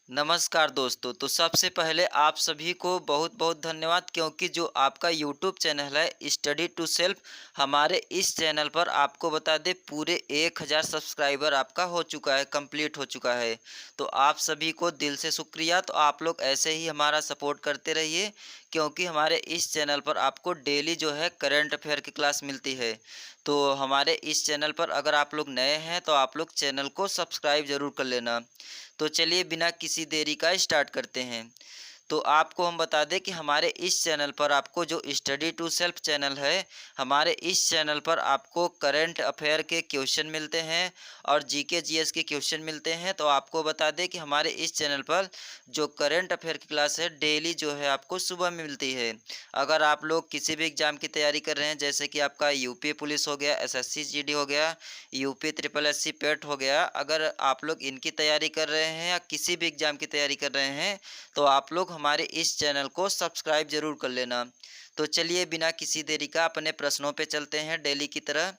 नमस्कार दोस्तों, तो सबसे पहले आप सभी को बहुत-बहुत धन्यवाद क्योंकि जो आपका यूट्यूब चैनल है स्टडी टू सेल्फ हमारे इस चैनल पर आपको बता दें पूरे 1000 सब्सक्राइबर आपका हो चुका है, कंप्लीट हो चुका है। तो आप सभी को दिल से शुक्रिया, तो आप लोग ऐसे ही हमारा सपोर्ट करते रहिए क्योंकि हमारे इस चैनल पर आपको डेली जो है करंट अफेयर की क्लास मिलती है। तो हमारे इस चैनल पर अगर आप लोग नए हैं तो आप लोग चैनल को सब्सक्राइब ज़रूर कर लेना। तो चलिए बिना किसी देरी का स्टार्ट करते हैं। तो आपको हम बता दें कि हमारे इस चैनल पर आपको जो स्टडी टू सेल्फ चैनल है, हमारे इस चैनल पर आपको करंट अफेयर के क्वेश्चन मिलते हैं और जीके जीएस के क्वेश्चन मिलते हैं। तो आपको बता दें कि हमारे इस चैनल पर जो करंट अफेयर की क्लास है डेली जो है आपको सुबह में मिलती है। अगर आप लोग किसी भी एग्ज़ाम की तैयारी कर रहे हैं जैसे कि आपका यूपी पुलिस हो गया, एसएससी जीडी हो गया, यूपी ट्रिपल एससी पेट हो गया, अगर आप लोग इनकी तैयारी कर रहे हैं या किसी भी एग्ज़ाम की तैयारी कर रहे हैं तो आप लोग हमारे इस चैनल को सब्सक्राइब ज़रूर कर लेना। तो चलिए बिना किसी देरी का अपने प्रश्नों पे चलते हैं डेली की तरह।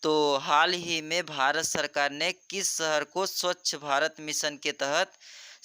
तो हाल ही में भारत सरकार ने किस शहर को स्वच्छ भारत मिशन के तहत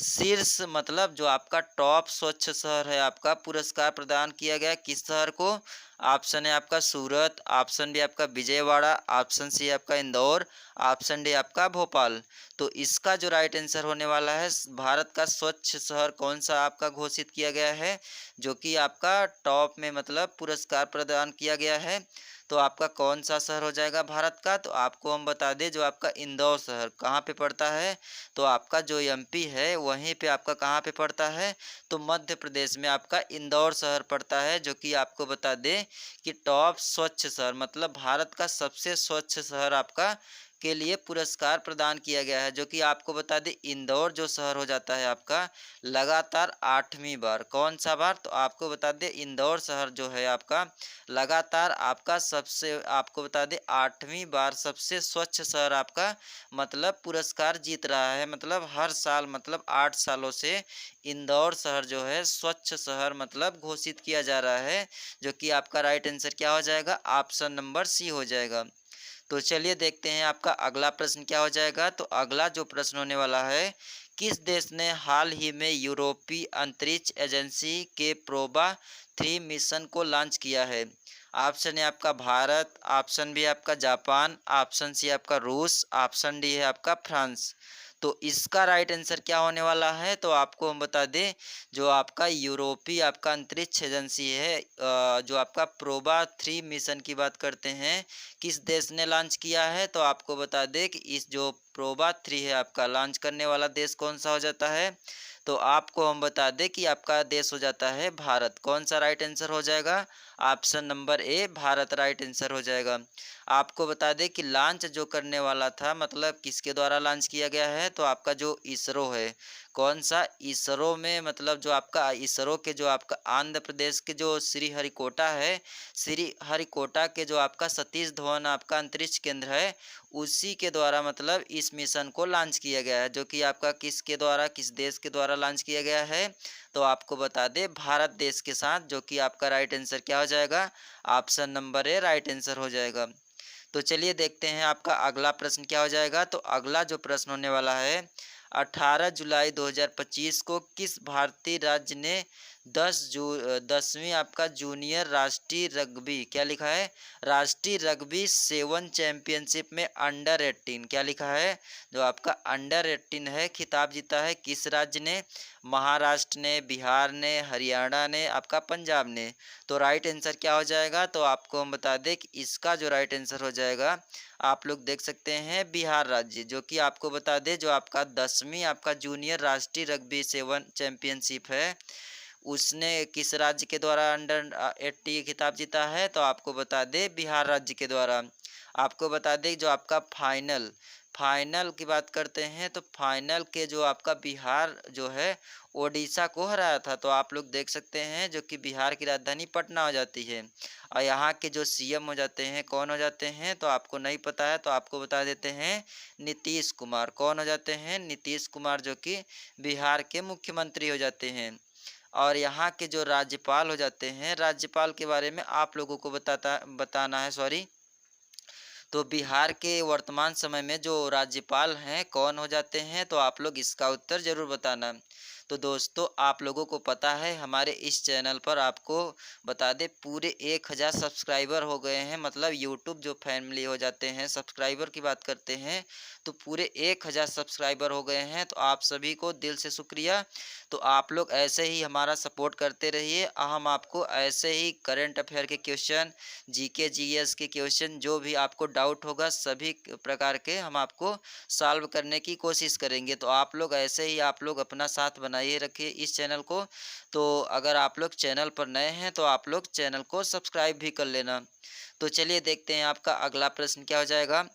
शीर्ष मतलब जो आपका टॉप स्वच्छ शहर है आपका पुरस्कार प्रदान किया गया किस शहर को? ऑप्शन है आपका सूरत, ऑप्शन बी आपका विजयवाड़ा, ऑप्शन सी आपका इंदौर, ऑप्शन डी आपका भोपाल। तो इसका जो राइट आंसर होने वाला है भारत का स्वच्छ शहर कौन सा आपका घोषित किया गया है जो कि आपका टॉप में मतलब पुरस्कार प्रदान किया गया है। तो आपका कौन सा शहर हो जाएगा भारत का? तो आपको हम बता दें जो आपका इंदौर शहर कहाँ पे पड़ता है? तो आपका जो एमपी है वहीं पे आपका कहाँ पे पड़ता है? तो मध्य प्रदेश में आपका इंदौर शहर पड़ता है जो कि आपको बता दें कि टॉप स्वच्छ शहर मतलब भारत का सबसे स्वच्छ शहर आपका के लिए पुरस्कार प्रदान किया गया है जो कि आपको बता दें इंदौर जो शहर हो जाता है आपका लगातार 8वीं बार। कौन सा बार? तो आपको बता दें इंदौर शहर जो है आपका लगातार आपका सबसे आपको बता दें 8वीं बार सबसे स्वच्छ शहर आपका मतलब पुरस्कार जीत रहा है। मतलब हर साल मतलब 8 सालों से इंदौर शहर जो है स्वच्छ शहर मतलब घोषित किया जा रहा है जो कि आपका राइट आंसर क्या हो जाएगा? ऑप्शन नंबर सी हो जाएगा। तो चलिए देखते हैं आपका अगला प्रश्न क्या हो जाएगा। तो अगला जो प्रश्न होने वाला है, किस देश ने हाल ही में यूरोपीय अंतरिक्ष एजेंसी के प्रोबा 3 मिशन को लॉन्च किया है? ऑप्शन है आपका भारत, ऑप्शन बी है आपका जापान, ऑप्शन सी है आपका रूस, ऑप्शन डी है आपका फ्रांस। तो इसका राइट आंसर क्या होने वाला है? तो आपको हम बता दें जो आपका यूरोपीय आपका अंतरिक्ष एजेंसी है जो आपका प्रोबा 3 मिशन की बात करते हैं किस देश ने लॉन्च किया है? तो आपको बता दें कि इस जो प्रोबा 3 है आपका लॉन्च करने वाला देश कौन सा हो जाता है? तो आपको हम बता दें कि आपका देश हो जाता है भारत। कौन सा राइट आंसर हो जाएगा? Option number A Bharat right answer हो जाएगा। आपको बता दें कि लॉन्च जो करने वाला था मतलब किसके द्वारा लॉन्च किया गया है? तो आपका जो इसरो है। कौन सा? इसरो में मतलब जो आपका इसरो के जो आपका आंध्र प्रदेश के जो श्रीहरिकोटा है, श्रीहरिकोटा के जो आपका सतीश धवन आपका अंतरिक्ष केंद्र है, उसी के द्वारा मतलब इस मिशन को लॉन्च किया गया है जो कि आपका किसके द्वारा किस देश के द्वारा लॉन्च किया गया है? तो आपको बता दें भारत देश के साथ जो कि आपका राइट आंसर क्या हो जाएगा? Option number A right answer हो जाएगा। तो चलिए देखते हैं आपका अगला प्रश्न क्या हो जाएगा। तो अगला जो प्रश्न होने वाला है 18 जुलाई 2025 को किस भारतीय राज्य ने 10वीं आपका जूनियर राष्ट्रीय रग्बी क्या लिखा है? राष्ट्रीय रग्बी 7 चैंपियनशिप में अंडर 18 क्या लिखा है? जो आपका अंडर 18 है खिताब जीता है किस राज्य ने? महाराष्ट्र ने, बिहार ने, हरियाणा ने, आपका पंजाब ने। तो राइट आंसर क्या हो जाएगा? तो आपको हम बता दें कि इसका जो राइट आंसर हो जाएगा आप लोग देख सकते हैं बिहार राज्य जो कि आपको बता दें जो आपका 10वीं आपका जूनियर राष्ट्रीय रग्बी 7 चैंपियनशिप है उसने किस राज्य के द्वारा अंडर 80 खिताब जीता है? तो आपको बता दें बिहार राज्य के द्वारा। आपको बता दें जो आपका फाइनल फाइनल की बात करते हैं तो फाइनल के जो आपका बिहार जो है ओडिशा को हराया था। तो आप लोग देख सकते हैं जो कि बिहार की राजधानी पटना हो जाती है और यहाँ के जो सीएम हो जाते हैं कौन हो जाते हैं? तो आपको नहीं पता है तो आपको बता देते हैं नीतीश कुमार। कौन हो जाते हैं? नीतीश कुमार जो कि बिहार के मुख्यमंत्री हो जाते हैं। और यहाँ के जो राज्यपाल हो जाते हैं राज्यपाल के बारे में आप लोगों को बताना है सॉरी। तो बिहार के वर्तमान समय में जो राज्यपाल हैं कौन हो जाते हैं? तो आप लोग इसका उत्तर ज़रूर बताना। तो दोस्तों आप लोगों को पता है हमारे इस चैनल पर आपको बता दें पूरे 1000 सब्सक्राइबर हो गए हैं, मतलब यूट्यूब जो फैमिली हो जाते हैं सब्सक्राइबर की बात करते हैं तो पूरे 1000 सब्सक्राइबर हो गए हैं। तो आप सभी को दिल से शुक्रिया। तो आप लोग ऐसे ही हमारा सपोर्ट करते रहिए। हम आपको ऐसे ही करंट अफेयर के क्वेश्चन, जीके जीएस के क्वेश्चन, जो भी आपको डाउट होगा सभी प्रकार के हम आपको सॉल्व करने की कोशिश करेंगे। तो आप लोग ऐसे ही आप लोग अपना साथ बनाइए रखिए इस चैनल को। तो अगर आप लोग चैनल पर नए हैं तो आप लोग चैनल को सब्सक्राइब भी कर लेना। तो चलिए देखते हैं आपका अगला प्रश्न क्या हो जाएगा।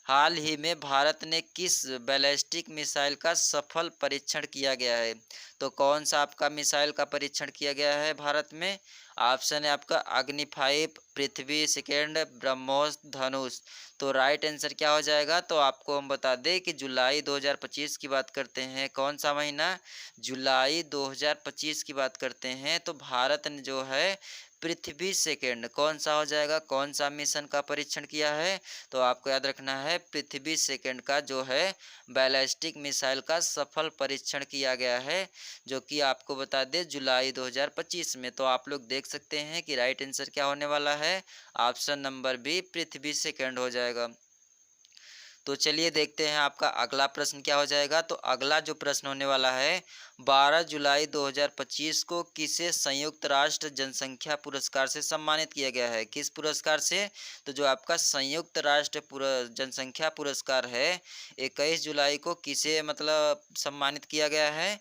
हाल ही में भारत ने किस बैलिस्टिक मिसाइल का सफल परीक्षण किया गया है? तो कौन सा आपका मिसाइल का परीक्षण किया गया है भारत में? ऑप्शन है आपका अग्नि 5, पृथ्वी सेकेंड, ब्रह्मोस, धनुष। तो राइट आंसर क्या हो जाएगा? तो आपको हम बता दें कि जुलाई 2025 की बात करते हैं। कौन सा महीना? जुलाई 2025 की बात करते हैं। तो भारत ने जो है पृथ्वी सेकेंड कौन सा हो जाएगा, कौन सा मिशन का परीक्षण किया है? तो आपको याद रखना है पृथ्वी सेकेंड का जो है बैलिस्टिक मिसाइल का सफल परीक्षण किया गया है, जो कि आपको बता दें जुलाई 2025 में। तो आप लोग देख सकते हैं कि राइट आंसर क्या होने वाला है, ऑप्शन नंबर बी पृथ्वी सेकेंड हो जाएगा। तो चलिए देखते हैं आपका अगला प्रश्न क्या हो जाएगा। तो अगला जो प्रश्न होने वाला है, 12 जुलाई 2025 को किसे संयुक्त राष्ट्र जनसंख्या पुरस्कार से सम्मानित किया गया है? किस पुरस्कार से? तो जो आपका संयुक्त राष्ट्र जनसंख्या पुरस्कार है 21 जुलाई को किसे मतलब सम्मानित किया गया है?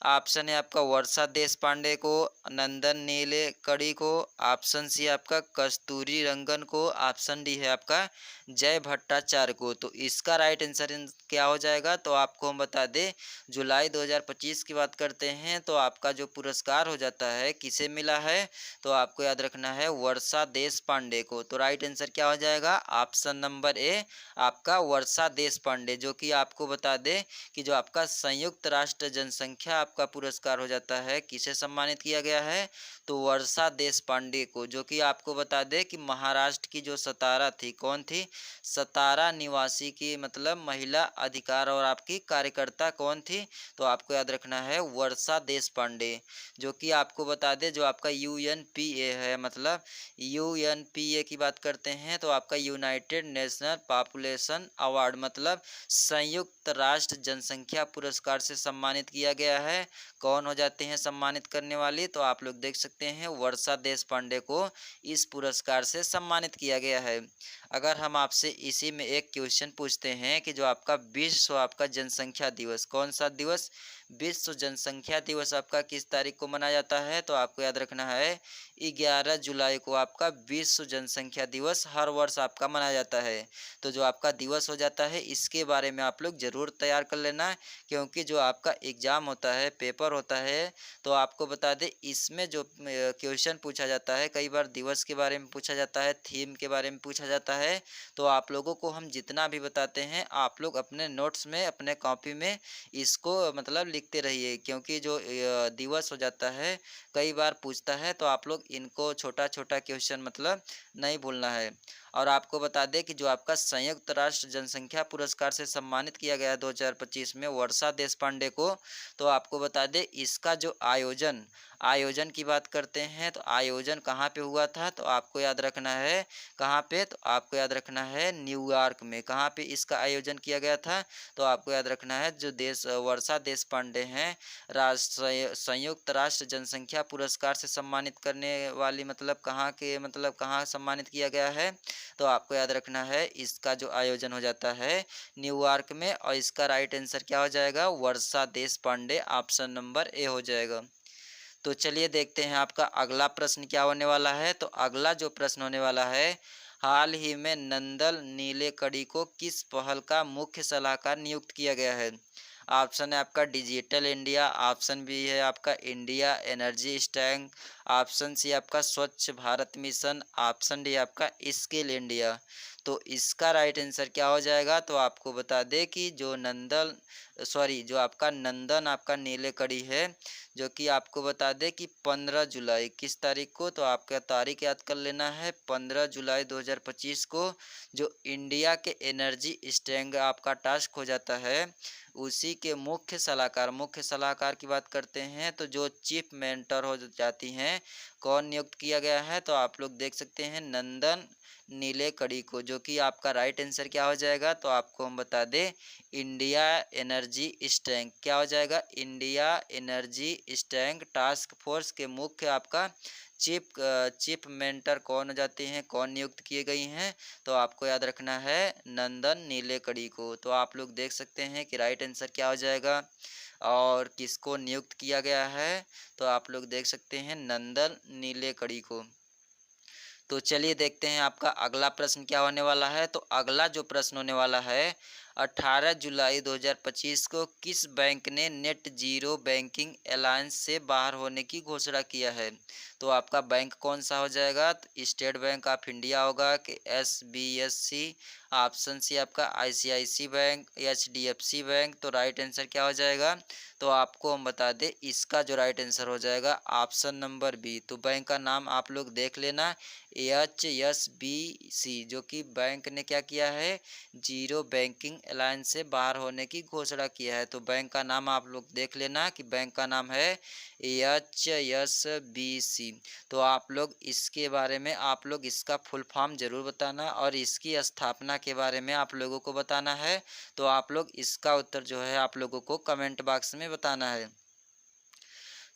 ऑप्शन है आपका वर्षा देश पांडे को, नंदन नीलेकणी को, ऑप्शन सी आपका कस्तूरी रंगन को, ऑप्शन डी है आपका जय भट्टाचार्य को। तो इसका राइट आंसर क्या हो जाएगा? तो आपको हम बता दें जुलाई 2025 की बात करते हैं तो आपका जो पुरस्कार हो जाता है किसे मिला है? तो आपको याद रखना है वर्षा देश पांडे को। तो राइट आंसर क्या हो जाएगा? ऑप्शन नंबर ए आपका वर्षा देश पांडे, जो कि आपको बता दें कि जो आपका संयुक्त राष्ट्र जनसंख्या आपका पुरस्कार हो जाता है किसे सम्मानित किया गया है? तो वर्षा देश पांडे को, जो कि आपको बता दें कि महाराष्ट्र की जो सतारा थी, कौन थी? सतारा निवासी की मतलब महिला अधिकार और आपकी कार्यकर्ता कौन थी? तो आपको याद रखना है वर्षा देश पांडे, जो कि आपको बता दें जो आपका यूएनपीए है, मतलब यूएनपीए की बात करते हैं तो आपका यूनाइटेड नेशनल पॉपुलेशन अवार्ड मतलब संयुक्त राष्ट्र जनसंख्या पुरस्कार से सम्मानित किया गया है। कौन हो जाते हैं सम्मानित करने वाली? तो आप लोग देख सकते हैं वर्षा देश पांडे को इस पुरस्कार से सम्मानित किया गया है। अगर हम आपसे इसी में एक क्वेश्चन पूछते हैं कि जो आपका विश्व आपका जनसंख्या दिवस, कौन सा दिवस? विश्व जनसंख्या दिवस आपका किस तारीख को मनाया जाता है? तो आपको याद रखना है 11 जुलाई को आपका विश्व जनसंख्या दिवस हर वर्ष आपका मनाया जाता है। तो जो आपका दिवस हो जाता है इसके बारे में आप लोग ज़रूर तैयार कर लेना, क्योंकि जो आपका एग्ज़ाम होता है, पेपर होता है, तो आपको बता दें इसमें जो क्वेश्चन पूछा जाता है कई बार दिवस के बारे में पूछा जाता है, थीम के बारे में पूछा जाता है। तो आप लोगों को हम जितना भी बताते हैं आप लोग अपने नोट्स में अपने कॉपी में इसको मतलब लिखते रहिए, क्योंकि जो दिवस हो जाता है कई बार पूछता है, तो आप लोग इनको छोटा छोटा क्वेश्चन मतलब नहीं भूलना है। और आपको बता दें कि जो आपका संयुक्त राष्ट्र जनसंख्या पुरस्कार से सम्मानित किया गया 2025 में वर्षा देश पांडे को, तो आपको बता दें इसका जो आयोजन की बात करते हैं तो आयोजन कहाँ पे हुआ था? तो आपको याद रखना है कहाँ पे? तो आपको याद रखना है न्यूयॉर्क में। कहाँ पे इसका आयोजन किया गया था? तो आपको याद रखना है जो देश वर्षा देश पांडे हैं संयुक्त राष्ट्र जनसंख्या पुरस्कार से सम्मानित करने वाली मतलब कहाँ के मतलब कहाँ सम्मानित किया गया है? तो आपको याद रखना है इसका जो आयोजन हो जाता है न्यूयॉर्क में। और इसका राइट आंसर क्या हो जाएगा? वर्षा देश पांडे, ऑप्शन नंबर ए हो जाएगा। तो चलिए देखते हैं आपका अगला प्रश्न क्या होने वाला है। तो अगला जो प्रश्न होने वाला है, हाल ही में नंदन नीलेकणी को किस पहल का मुख्य सलाहकार नियुक्त किया गया है? ऑप्शन है आपका डिजिटल इंडिया, ऑप्शन बी है आपका India energy stack, option C आपका Swachh Bharat mission, option D आपका स्किल इंडिया। तो इसका राइट आंसर क्या हो जाएगा, तो आपको बता दें कि जो आपका नंदन आपका नीलेकड़ी है, जो कि आपको बता दें कि 15 जुलाई किस तारीख को, तो आपका तारीख याद कर लेना है 15 जुलाई 2025 को जो इंडिया के एनर्जी स्ट्रेंग आपका टास्क हो जाता है, उसी के मुख्य सलाहकार की बात करते हैं तो जो चीफ मेंटर हो जाती हैं, कौन नियुक्त किया गया है, तो आप लोग देख सकते हैं नंदन नीलेकड़ी को, जो कि आपका राइट आंसर क्या हो जाएगा, तो आपको हम बता दें इंडिया एनर्जी स्ट्रेंग क्या हो जाएगा, India energy string task force के मुख्य आपका चीफ मेंटर कौन हो जाते हैं, कौन नियुक्त किए गई हैं, तो आपको याद रखना है नंदन नीलेकड़ी को। तो आप लोग देख सकते हैं कि राइट आंसर क्या हो जाएगा और किसको नियुक्त किया गया है, तो आप लोग देख सकते हैं नंदन नीलेकड़ी को। तो चलिए देखते हैं आपका अगला प्रश्न क्या होने वाला है। तो अगला जो प्रश्न होने वाला है, 18 जुलाई 2025 को किस बैंक ने नेट जीरो बैंकिंग अलायंस से बाहर होने की घोषणा किया है, तो आपका बैंक कौन सा हो जाएगा, तो स्टेट बैंक ऑफ इंडिया होगा कि SBSC, ऑप्शन सी आपका ICICI बैंक, HDFC बैंक, तो राइट आंसर क्या हो जाएगा, तो आपको हम बता दें इसका जो राइट आंसर हो जाएगा ऑप्शन नंबर बी। तो बैंक का नाम आप लोग देख लेना HSBC, जो कि बैंक ने क्या किया है, जीरो बैंकिंग अलायंस से बाहर होने की घोषणा किया है। तो बैंक का नाम आप लोग देख लेना कि बैंक का नाम है HSBC। तो आप लोग इसके बारे में आप लोग इसका फुल फॉर्म जरूर बताना और इसकी स्थापना के बारे में आप लोगों को बताना है। तो आप लोग इसका उत्तर जो है आप लोगों को कमेंट बॉक्स में बताना है।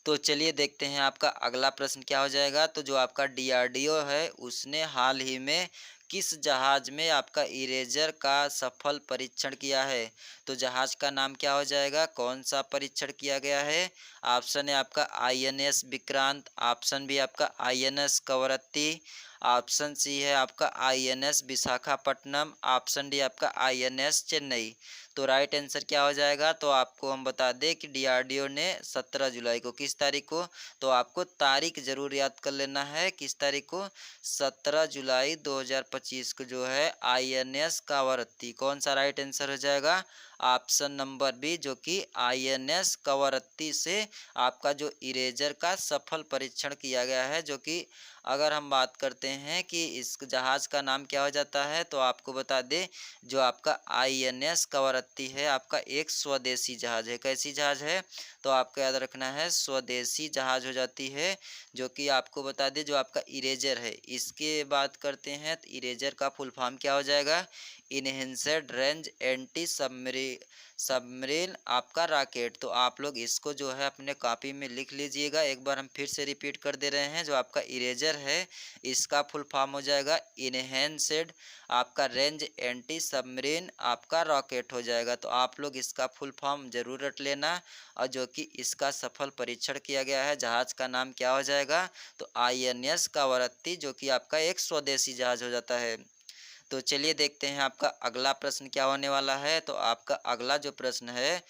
तो चलिए देखते हैं आपका अगला प्रश्न क्या हो जाएगा। तो जो आपका DRDO है उसने हाल ही में किस जहाज में आपका इरेजर का सफल परीक्षण किया है, तो जहाज का नाम क्या हो जाएगा, कौन सा परीक्षण किया गया है। ऑप्शन है आपका INS विक्रांत, ऑप्शन बी आपका INS कवरत्ती, ऑप्शन सी है आपका INS विशाखापट्टनम, ऑप्शन डी आपका INS चेन्नई। तो राइट आंसर क्या हो जाएगा, तो आपको हम बता दें कि DRDO ने 17 जुलाई को किस तारीख को, तो आपको तारीख जरूर याद कर लेना है किस तारीख को, 17 जुलाई 2025 को जो है INS कावरत्ती, कौन सा राइट आंसर हो जाएगा, ऑप्शन नंबर बी, जो कि INS कावरत्ती से आपका जो इरेजर का सफल परीक्षण किया गया है। जो कि अगर हम बात करते हैं कि इस जहाज का नाम क्या हो जाता है, तो आपको बता दें जो आपका INS कवरत्ती है आपका एक स्वदेशी जहाज है। कैसी जहाज है, तो आपको याद रखना है स्वदेशी जहाज हो जाती है। जो कि आपको बता दें जो आपका इरेजर है, इसके बात करते हैं तो इरेजर का फुल फॉर्म क्या हो जाएगा, इनहेंस्ड रेंज एंटी सबमरीन आपका रॉकेट। तो आप लोग इसको जो है अपने कॉपी में लिख लीजिएगा। एक बार हम फिर से रिपीट कर दे रहे हैं, जो आपका इरेजर है इसका फुल फॉर्म हो जाएगा इनहेंस्ड आपका रेंज एंटी सबमरीन आपका रॉकेट हो जाएगा। तो आप लोग इसका फुल फॉर्म जरूर रट लेना। और जो कि इसका सफल परीक्षण किया गया है जहाज का नाम क्या हो जाएगा, तो INS कावरत्ती, जो कि आपका एक स्वदेशी जहाज हो जाता है। तो चलिए देखते हैं आपका अगला प्रश्न क्या होने वाला है। तो आपका अगला जो प्रश्न है,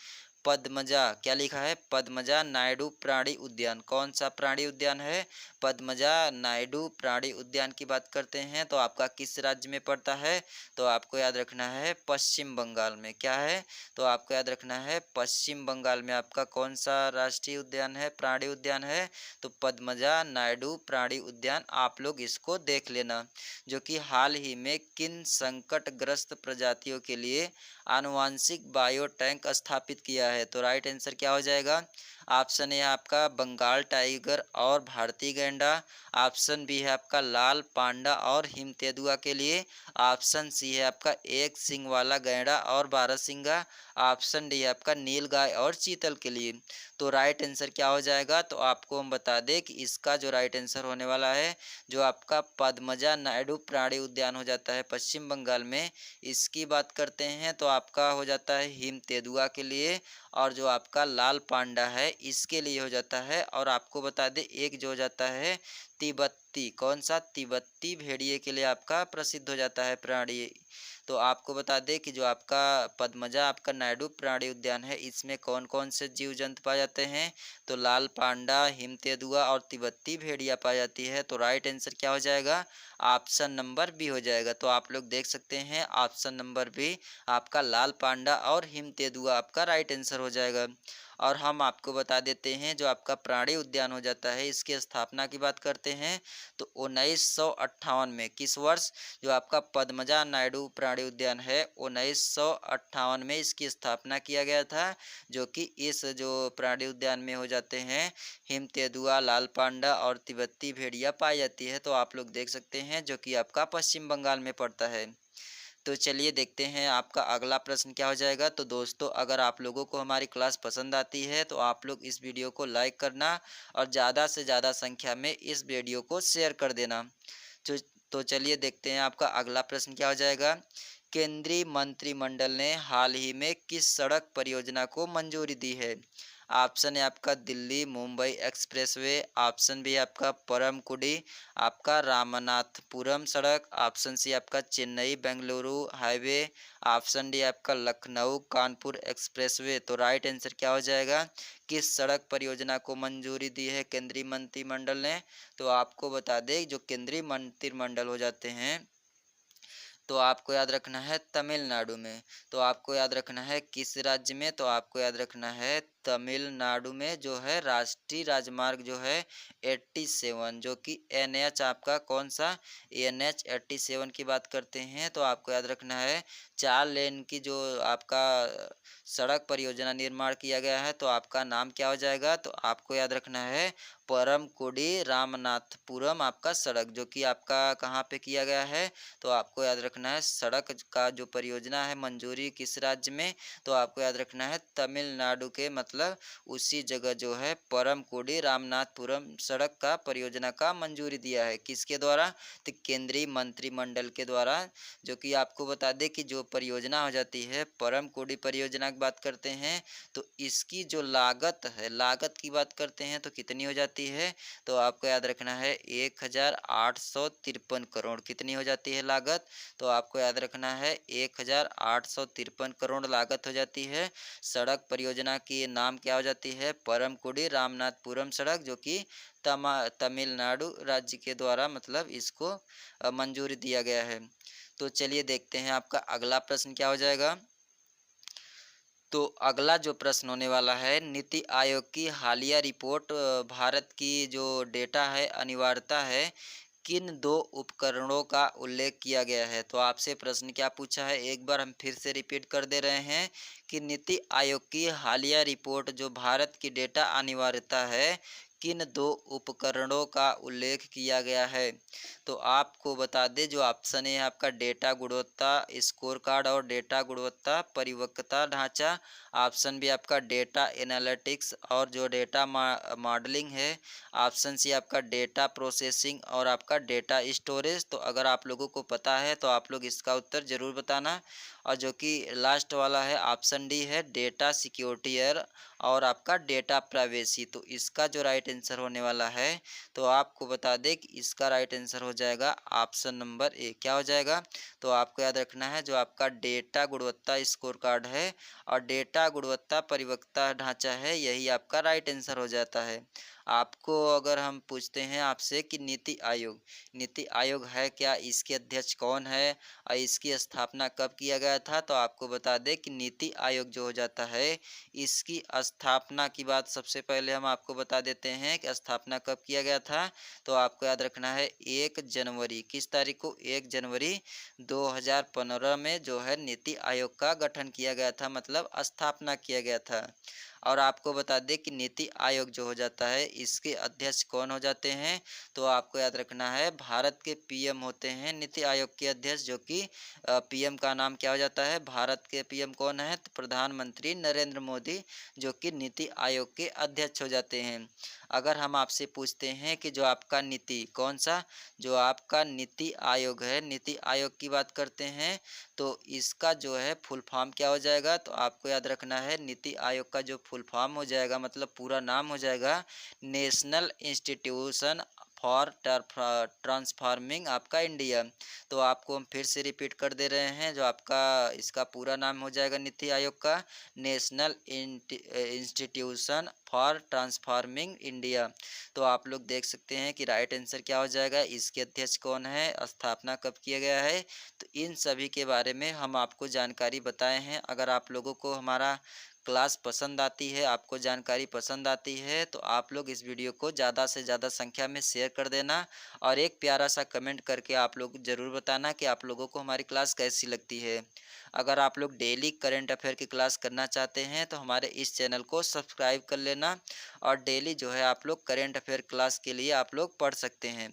पद्मजा क्या लिखा है, पद्मजा नायडू प्राणी उद्यान, कौन सा प्राणी उद्यान है, पद्मजा नायडू प्राणी उद्यान की बात करते हैं तो आपका किस राज्य में पड़ता है, तो आपको याद रखना है पश्चिम बंगाल में। क्या है, तो आपको याद रखना है पश्चिम बंगाल में आपका कौन सा राष्ट्रीय उद्यान है, प्राणी उद्यान है, तो पद्मजा नायडू प्राणी उद्यान। आप लोग इसको देख लेना। जो कि हाल ही में किन संकटग्रस्त प्रजातियों के लिए आनुवांशिक बायो टैंक स्थापित किया है, तो राइट आंसर क्या हो जाएगा, ऑप्शन ए आपका बंगाल टाइगर और भारतीय गैंडा, ऑप्शन बी है आपका लाल पांडा और हिम तेंदुआ के लिए, ऑप्शन सी है आपका एक सींग वाला गैंडा और बारहसिंगा, ऑप्शन डी है आपका नील गाय और चीतल के लिए। तो राइट आंसर क्या हो जाएगा, तो आपको हम बता दें कि इसका जो राइट आंसर होने वाला है, जो आपका पद्मजा नायडू प्राणी उद्यान हो जाता है पश्चिम बंगाल में, इसकी बात करते हैं तो आपका हो जाता है हिम तेंदुआ के लिए, और जो आपका लाल पांडा है इसके लिए हो जाता है। और आपको बता दें एक जो हो जाता है तिब्बती, कौन सा तिब्बती भेड़िए के लिए आपका प्रसिद्ध हो जाता है प्राणी। तो आपको बता दें कि जो आपका पद्मजा आपका नायडू प्राणी उद्यान है, इसमें कौन कौन से जीव जंतु पाए जाते हैं। तो लाल पांडा, हिम तेंदुआ और तिब्बती भेड़िया पाई जाती है। तो राइट आंसर क्या हो जाएगा, ऑप्शन नंबर बी हो जाएगा। तो आप लोग देख सकते हैं ऑप्शन नंबर बी आपका लाल पांडा और हिम तेंदुआ आपका राइट आंसर हो जाएगा। और हम आपको बता देते हैं जो आपका प्राणी उद्यान हो जाता है, इसकी स्थापना की बात करते हैं तो 1958 में, किस वर्ष, जो आपका पद्मजा नायडू प्राणी उद्यान है 1958 में इसकी स्थापना किया गया था। जो कि इस जो प्राणी उद्यान में हो जाते हैं हिम तेंदुआ, लाल पांडा और तिब्बती भेड़िया पाई जाती है। तो आप लोग देख सकते हैं जो कि आपका पश्चिम बंगाल में पड़ता है। तो चलिए देखते हैं आपका अगला प्रश्न क्या हो जाएगा। तो दोस्तों, अगर आप लोगों को हमारी क्लास पसंद आती है तो आप लोग इस वीडियो को लाइक करना और ज़्यादा से ज़्यादा संख्या में इस वीडियो को शेयर कर देना। तो तो चलिए देखते हैं आपका अगला प्रश्न क्या हो जाएगा। केंद्रीय मंत्रिमंडल ने हाल ही में किस सड़क परियोजना को मंजूरी दी है। ऑप्शन है आपका Delhi Mumbai expressway, option B आपका परमकुडी, आपका रामनाथपुरम सड़क, ऑप्शन सी आपका Chennai Bengaluru highway, option D आपका लखनऊ कानपुर एक्सप्रेसवे। तो राइट आंसर क्या हो जाएगा, किस सड़क परियोजना को मंजूरी दी है केंद्रीय मंत्रिमंडल ने। तो आपको बता दें जो केंद्रीय मंत्रिमंडल हो जाते हैं तो आपको याद रखना है तमिलनाडु में। तो आपको याद रखना है किस राज्य में, तो आपको याद रखना है तमिलनाडु में जो है राष्ट्रीय राजमार्ग जो है 87, जो कि NH आपका कौन सा NH 87 की बात करते हैं। तो आपको याद रखना है 4 लेन की जो आपका सड़क परियोजना निर्माण किया गया है। तो आपका नाम क्या हो जाएगा, तो आपको याद रखना है परमकुडी रामनाथपुरम आपका सड़क, जो कि आपका कहाँ पे किया गया है। तो आपको याद रखना है सड़क का जो परियोजना है मंजूरी किस राज्य में, तो आपको याद रखना है तमिलनाडु के, मतलब उसी जगह जो है परमकुडी रामनाथपुरम सड़क का परियोजना का मंजूरी दिया है किसके द्वारा, तो केंद्रीय मंत्रिमंडल के द्वारा। जो कि आपको बता दें कि जो परियोजना हो जाती है परमकुडी परियोजना की बात करते हैं तो इसकी जो लागत है, लागत की बात करते हैं तो कितनी हो जाती है, तो आपको याद रखना है 1853 करोड़। कितनी हो जाती है लागत, तो आपको याद रखना है 1853 करोड़ लागत हो जाती है। सड़क परियोजना की नाम क्या हो जाती है, परमकुडी रामनाथपुरम सड़क, जो कि तमिलनाडु राज्य के द्वारा मतलब इसको मंजूरी दिया गया है। तो चलिए देखते हैं आपका अगला प्रश्न क्या हो जाएगा। तो अगला जो प्रश्न होने वाला है, नीति आयोग की हालिया रिपोर्ट भारत की जो डेटा है अनिवार्यता है किन दो उपकरणों का उल्लेख किया गया है। तो आपसे प्रश्न क्या पूछा है, एक बार हम फिर से रिपीट कर दे रहे हैं कि नीति आयोग की हालिया रिपोर्ट जो भारत की डेटा अनिवार्यता है किन दो उपकरणों का उल्लेख किया गया है। तो आपको बता दें जो ऑप्शन है आपका डेटा गुणवत्ता स्कोर कार्ड और डेटा गुणवत्ता परिपक्वता ढांचा, ऑप्शन बी आपका डेटा एनालिटिक्स और जो डेटा मॉडलिंग है, ऑप्शन सी आपका डेटा प्रोसेसिंग और आपका डेटा स्टोरेज। तो अगर आप लोगों को पता है तो आप लोग इसका उत्तर ज़रूर बताना। और जो कि लास्ट वाला है ऑप्शन डी है डेटा सिक्योरिटी और आपका डेटा प्राइवेसी। तो इसका जो राइट आंसर होने वाला है तो आपको बता दें कि इसका राइट आंसर हो जाएगा ऑप्शन नंबर ए। क्या हो जाएगा, तो आपको याद रखना है जो आपका डेटा गुणवत्ता स्कोर कार्ड है और डेटा गुणवत्ता परिपक्वता ढांचा है, यही आपका राइट आंसर हो जाता है। आपको अगर हम पूछते हैं आपसे कि नीति आयोग है क्या, इसके अध्यक्ष कौन है और इसकी स्थापना कब किया गया था, तो आपको बता दें कि नीति आयोग जो हो जाता है इसकी स्थापना की बात सबसे पहले हम आपको बता देते हैं कि स्थापना कब किया गया था। तो आपको याद रखना है 1 जनवरी, किस तारीख को, 1 जनवरी 2015 में जो है नीति आयोग का गठन किया गया था, मतलब स्थापना किया गया था। और आपको बता दें कि नीति आयोग जो हो जाता है इसके अध्यक्ष कौन हो जाते हैं, तो आपको याद रखना है भारत के पीएम होते हैं नीति आयोग के अध्यक्ष। जो कि पीएम का नाम क्या हो जाता है, भारत के पीएम कौन है, तो प्रधानमंत्री नरेंद्र मोदी, जो कि नीति आयोग के अध्यक्ष हो जाते हैं। अगर हम आपसे पूछते हैं कि जो आपका नीति कौन सा, जो आपका नीति आयोग है, नीति आयोग की बात करते हैं तो इसका जो है फुल फॉर्म क्या हो जाएगा, तो आपको याद रखना है नीति आयोग का जो फुल फॉर्म हो जाएगा, मतलब पूरा नाम हो जाएगा नेशनल इंस्टीट्यूशन फॉर ट्रांसफार्मिंग आपका इंडिया। तो आपको हम फिर से रिपीट कर दे रहे हैं, जो आपका इसका पूरा नाम हो जाएगा नीति आयोग का national institution for transforming India. तो आप लोग देख सकते हैं कि राइट आंसर क्या हो जाएगा, इसके अध्यक्ष कौन है, स्थापना कब किया गया है। तो इन सभी के बारे में हम आपको जानकारी बताए हैं। अगर आप लोगों को हमारा क्लास पसंद आती है, आपको जानकारी पसंद आती है, तो आप लोग इस वीडियो को ज़्यादा से ज़्यादा संख्या में शेयर कर देना और एक प्यारा सा कमेंट करके आप लोग ज़रूर बताना कि आप लोगों को हमारी क्लास कैसी लगती है। अगर आप लोग डेली करंट अफेयर की क्लास करना चाहते हैं तो हमारे इस चैनल को सब्सक्राइब कर लेना और डेली जो है आप लोग करंट अफेयर क्लास के लिए आप लोग पढ़ सकते हैं।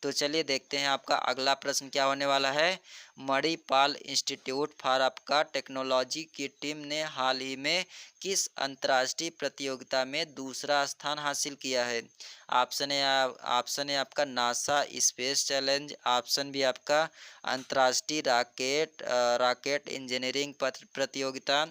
तो चलिए देखते हैं आपका अगला प्रश्न क्या होने वाला है। मणिपाल इंस्टीट्यूट फॉर आपका टेक्नोलॉजी की टीम ने हाल ही में किस अंतर्राष्ट्रीय प्रतियोगिता में दूसरा स्थान हासिल किया है। ऑप्शन ए आपका NASA space challenge, option B आपका अंतर्राष्ट्रीय रॉकेट इंजीनियरिंग प्रतियोगिता,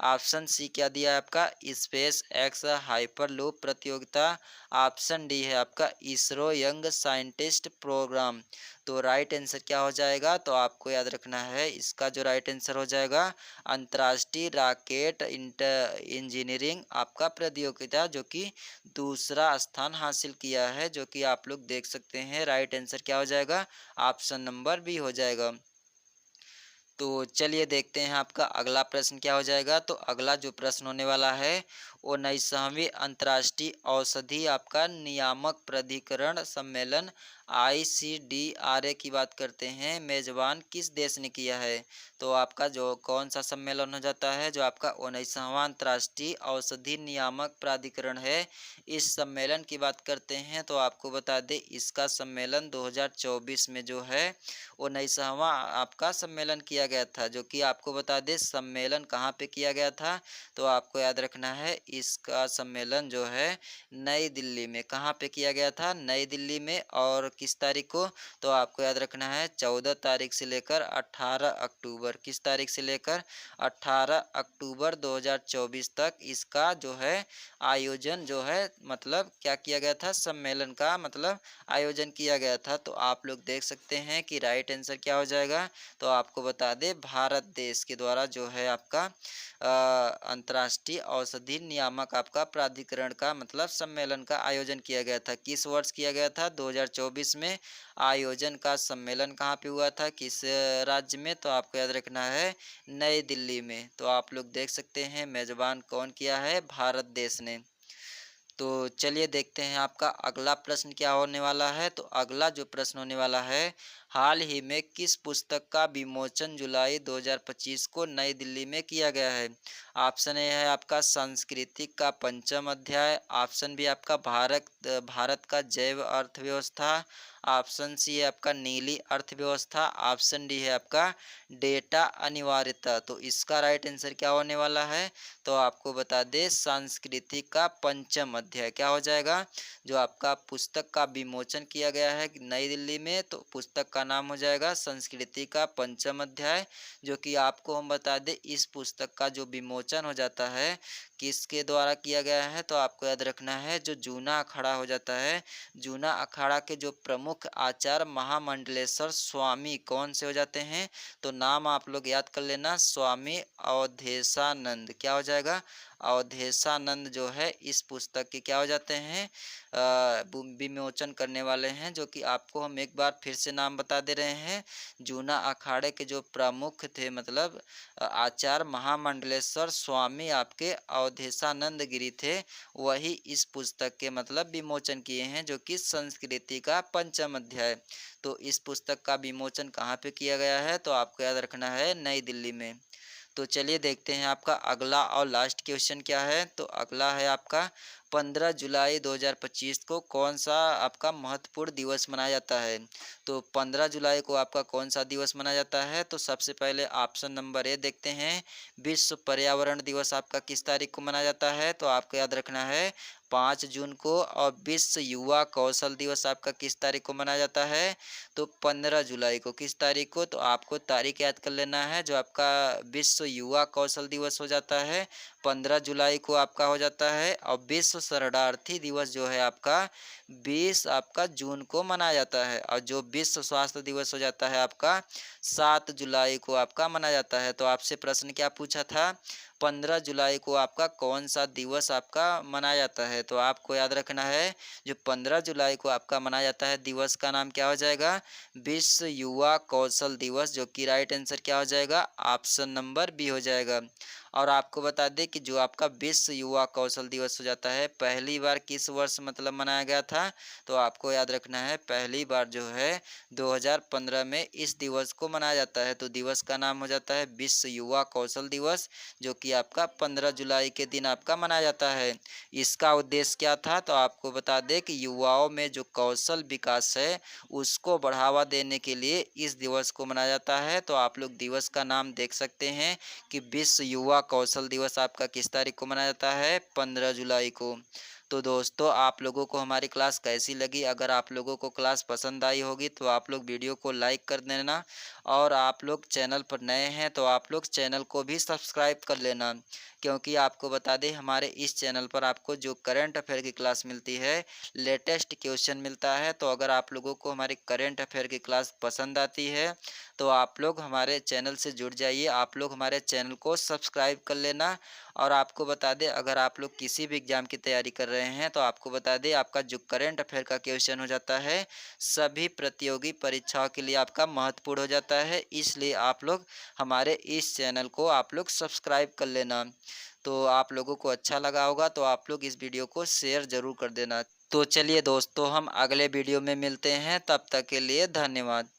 ऑप्शन सी क्या दिया है आपका स्पेस एक्स हाइपरलूप प्रतियोगिता, ऑप्शन डी है आपका इसरो यंग साइंटिस्ट प्रोग्राम। तो राइट आंसर क्या हो जाएगा, तो आपको याद रखना है इसका जो राइट आंसर हो जाएगा अंतर्राष्ट्रीय रॉकेट इंजीनियरिंग आपका प्रतियोगिता, जो कि दूसरा स्थान हासिल किया है, जो कि आप लोग देख सकते हैं। राइट आंसर क्या हो जाएगा, ऑप्शन नंबर बी हो जाएगा। तो चलिए देखते हैं आपका अगला प्रश्न क्या हो जाएगा। तो अगला जो प्रश्न होने वाला है 19वें अंतर्राष्ट्रीय औषधि आपका नियामक प्राधिकरण सम्मेलन ICDRA की बात करते हैं, मेजबान किस देश ने किया है। तो आपका जो कौन सा सम्मेलन हो जाता है, जो आपका 19वां अंतर्राष्ट्रीय औषधि नियामक प्राधिकरण है, इस सम्मेलन की बात करते हैं। तो आपको बता दें इसका सम्मेलन 2024 में जो है 19वां आपका सम्मेलन किया गया था, जो कि आपको बता दें सम्मेलन कहाँ पे किया गया था। तो आपको याद रखना है इसका सम्मेलन जो है नई दिल्ली में, कहाँ पे किया गया था, नई दिल्ली में। और किस तारीख को, तो आपको याद रखना है 14 तारीख से लेकर 18 अक्टूबर, किस तारीख से लेकर 18 अक्टूबर 2024 तक इसका जो है आयोजन जो है मतलब क्या किया गया था, सम्मेलन का मतलब आयोजन किया गया था। तो आप लोग देख सकते हैं कि राइट आंसर क्या हो जाएगा। तो आपको बता दें भारत देश के द्वारा जो है आपका अंतर्राष्ट्रीय औषधि नियामक आपका प्राधिकरण का मतलब सम्मेलन का आयोजन किया गया था। किस वर्ष किया गया था, 2024 में। आयोजन का सम्मेलन कहाँ पे हुआ था, किस राज्य में, तो आपको याद रखना है नई दिल्ली में। तो आप लोग देख सकते हैं मेजबान कौन किया है, भारत देश ने। तो चलिए देखते हैं आपका अगला प्रश्न क्या होने वाला है। तो अगला जो प्रश्न होने वाला है, हाल ही में किस पुस्तक का विमोचन जुलाई 2025 को नई दिल्ली में किया गया है। ऑप्शन ए है आपका सांस्कृतिक का पंचम अध्याय, ऑप्शन बी आपका भारत का जैव अर्थव्यवस्था, ऑप्शन सी है आपका नीली अर्थव्यवस्था, ऑप्शन डी है आपका डेटा अनिवार्यता। तो इसका राइट आंसर क्या होने वाला है, तो आपको बता दें संस्कृति का पंचम अध्याय क्या हो जाएगा। जो आपका पुस्तक का विमोचन किया गया है नई दिल्ली में, तो पुस्तक का नाम हो जाएगा संस्कृति का पंचम अध्याय, जो कि आपको हम बता दें इस पुस्तक का जो विमोचन हो जाता है किसके द्वारा किया गया है। तो आपको याद रखना है जो जूना अखाड़ा हो जाता है, जूना अखाड़ा के जो प्रमुख आचार्य महामंडलेश्वर स्वामी कौन से हो जाते हैं, तो नाम आप लोग याद कर लेना, स्वामी अवधेशानंद क्या हो जाएगा, अवधेशानंद जो है इस पुस्तक के क्या हो जाते हैं विमोचन करने वाले हैं, जो कि आपको हम एक बार फिर से नाम बता दे रहे हैं। जूना अखाड़े के जो प्रमुख थे मतलब आचार्य महामंडलेश्वर स्वामी आपके अवधेशानंद गिरी थे, वही इस पुस्तक के मतलब विमोचन किए हैं, जो कि संस्कृति का पंचम अध्याय। तो इस पुस्तक का विमोचन कहाँ पे किया गया है, तो आपको याद रखना है नई दिल्ली में। तो चलिए देखते हैं आपका अगला और लास्ट क्वेश्चन क्या है। तो अगला है आपका 15 जुलाई 2025 को कौन सा आपका महत्वपूर्ण दिवस मनाया जाता है। तो 15 जुलाई को आपका कौन सा दिवस मनाया जाता है, तो सबसे पहले ऑप्शन नंबर ए देखते हैं, विश्व पर्यावरण दिवस आपका किस तारीख को मनाया जाता है। तो आपको याद रखना है 5 जून को। और विश्व युवा कौशल दिवस आपका किस तारीख को मनाया जाता है, तो 15 जुलाई को। किस तारीख को, तो आपको तारीख याद कर लेना है। जो आपका विश्व युवा कौशल दिवस हो जाता है 15 जुलाई को आपका हो जाता है, और विश्व शरणार्थी दिवस जो है आपका 20 आपका जून को मनाया जाता है, और जो विश्व स्वास्थ्य दिवस हो जाता है आपका 7 जुलाई को आपका मनाया जाता है। तो आपसे प्रश्न क्या पूछा था, 15 जुलाई को आपका कौन सा दिवस आपका मनाया जाता है? तो आपको याद रखना है, जो 15 जुलाई को आपका मनाया जाता है दिवस का नाम क्या हो जाएगा, विश्व युवा कौशल दिवस, जो कि राइट आंसर क्या हो जाएगा, ऑप्शन नंबर बी हो जाएगा। और आपको बता दें कि जो आपका विश्व युवा कौशल दिवस हो जाता है, पहली बार किस वर्ष मतलब मनाया गया था? तो आपको याद रखना है, पहली बार जो है 2015 में इस दिवस को मनाया जाता है। तो दिवस का नाम हो जाता है विश्व युवा कौशल दिवस, जो कि आपका 15 जुलाई के दिन आपका मनाया जाता है। इसका उद्देश्य क्या था? तो आपको बता दें कि युवाओं में जो कौशल विकास है उसको बढ़ावा देने के लिए इस दिवस को मनाया जाता है। तो आप लोग दिवस का नाम देख सकते हैं कि विश्व युवा कौशल दिवस आपका किस तारीख को मनाया जाता है, 15 जुलाई को। तो दोस्तों, आप लोगों को हमारी क्लास कैसी लगी? अगर आप लोगों को क्लास पसंद आई होगी तो आप लोग वीडियो को लाइक कर देना, और आप लोग चैनल पर नए हैं तो आप लोग चैनल को भी सब्सक्राइब कर लेना, क्योंकि आपको बता दें हमारे इस चैनल पर आपको जो करंट अफेयर की क्लास मिलती है, लेटेस्ट क्वेश्चन मिलता है। तो अगर आप लोगों को हमारी करंट अफेयर की क्लास पसंद आती है तो आप लोग हमारे चैनल से जुड़ जाइए, आप लोग हमारे चैनल को सब्सक्राइब कर लेना। और आपको बता दें, अगर आप लोग किसी भी एग्ज़ाम की तैयारी कर रहे हैं तो आपको बता दें, आपका जो करंट अफेयर का क्वेश्चन हो जाता है सभी प्रतियोगी परीक्षाओं के लिए आपका महत्वपूर्ण हो जाता है। इसलिए आप लोग हमारे इस चैनल को आप लोग सब्सक्राइब कर लेना। तो आप लोगों को अच्छा लगा होगा तो आप लोग इस वीडियो को शेयर ज़रूर कर देना। तो चलिए दोस्तों, हम अगले वीडियो में मिलते हैं, तब तक के लिए धन्यवाद।